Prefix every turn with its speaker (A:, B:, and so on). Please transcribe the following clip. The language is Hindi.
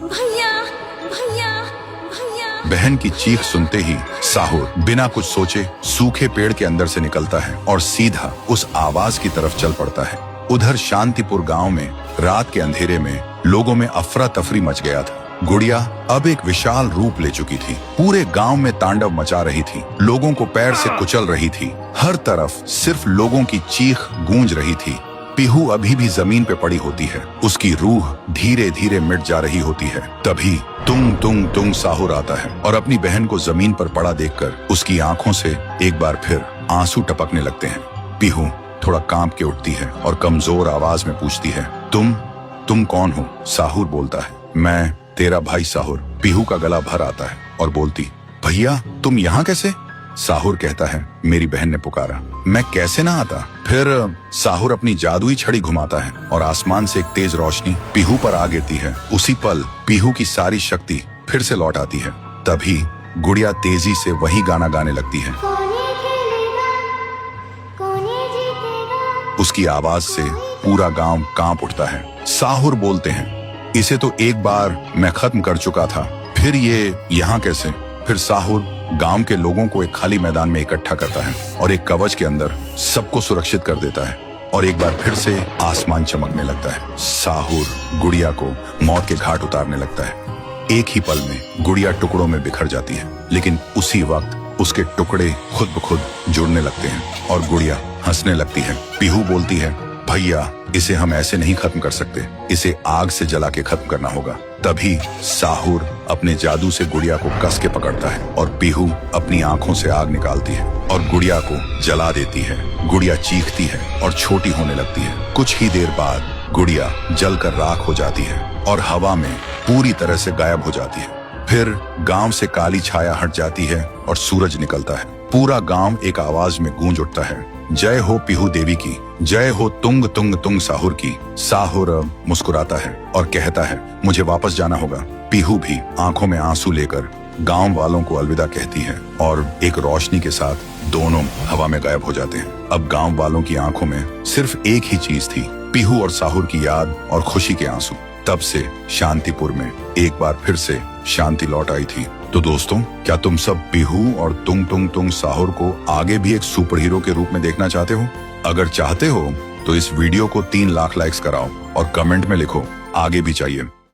A: भैया भैया भैया।
B: बहन की चीख सुनते ही साहुर बिना कुछ सोचे सूखे पेड़ के अंदर से निकलता है और सीधा उस आवाज की तरफ चल पड़ता है। उधर शांतिपुर गांव में रात के अंधेरे में लोगों में अफरा तफरी मच गया था। गुड़िया अब एक विशाल रूप ले चुकी थी। पूरे गांव में तांडव मचा रही थी, लोगों को पैर से कुचल रही थी। हर तरफ सिर्फ लोगों की चीख गूंज रही थी। पीहू अभी भी जमीन पे पड़ी होती है, उसकी रूह धीरे धीरे मिट जा रही होती है। तभी तुंग तुंग तुंग साहुर आता है और अपनी बहन को जमीन पर पड़ा देखकर उसकी आंखों से एक बार फिर आंसू टपकने लगते हैं। पीहू थोड़ा कांप के उठती है और कमजोर आवाज में पूछती है, तुम कौन हो? साहुर बोलता है, मैं तेरा भाई साहुर। पीहू का गला भर आता है और बोलती, भैया तुम यहाँ कैसे? साहुर कहता है, मेरी बहन ने पुकारा, मैं कैसे ना आता। फिर साहुर अपनी जादुई छड़ी घुमाता है और आसमान से एक तेज रोशनी पीहू पर आ गिरती है। उसी पल पीहू की सारी शक्ति फिर से लौट आती है। तभी गुड़िया तेजी से वही गाना गाने लगती है। उसकी आवाज से पूरा गांव कांप उठता है। साहुर बोलते हैं, इसे तो एक बार मैं खत्म कर चुका था, फिर ये यहाँ कैसे? फिर साहुर गांव के लोगों को एक खाली मैदान में इकट्ठा करता है और एक कवच के अंदर सबको सुरक्षित कर देता है और एक बार फिर से आसमान चमकने लगता है। साहुर गुड़िया को मौत के घाट उतारने लगता है। एक ही पल में गुड़िया टुकड़ों में बिखर जाती है, लेकिन उसी वक्त उसके टुकड़े खुद ब खुद जुड़ने लगते हैं और गुड़िया हंसने लगती है। पीहू बोलती है, भैया इसे हम ऐसे नहीं खत्म कर सकते, इसे आग से जला के खत्म करना होगा। तभी साहुर अपने जादू से गुड़िया को कस के पकड़ता है और पीहू अपनी आंखों से आग निकालती है और गुड़िया को जला देती है। गुड़िया चीखती है और छोटी होने लगती है। कुछ ही देर बाद गुड़िया जलकर राख हो जाती है और हवा में पूरी तरह से गायब हो जाती है। फिर गांव से काली छाया हट जाती है और सूरज निकलता है। पूरा गांव एक आवाज में गूंज उठता है, जय हो पीहू देवी की, जय हो तुंग तुंग तुंग साहुर की। साहुर मुस्कुराता है और कहता है, मुझे वापस जाना होगा। पीहू भी आंखों में आंसू लेकर गांव वालों को अलविदा कहती है और एक रोशनी के साथ दोनों हवा में गायब हो जाते हैं। अब गांव वालों की आंखों में सिर्फ एक ही चीज थी, पीहू और साहुर की याद और खुशी के आंसू। तब से शांतिपुर में एक बार फिर से शांति लौट आई थी। तो दोस्तों, क्या तुम सब पीहू और तुंग तुंग तुंग साहुर को आगे भी एक सुपर हीरो के रूप में देखना चाहते हो? अगर चाहते हो तो इस वीडियो को 3 लाख लाइक्स कराओ और कमेंट में लिखो, आगे भी चाहिए।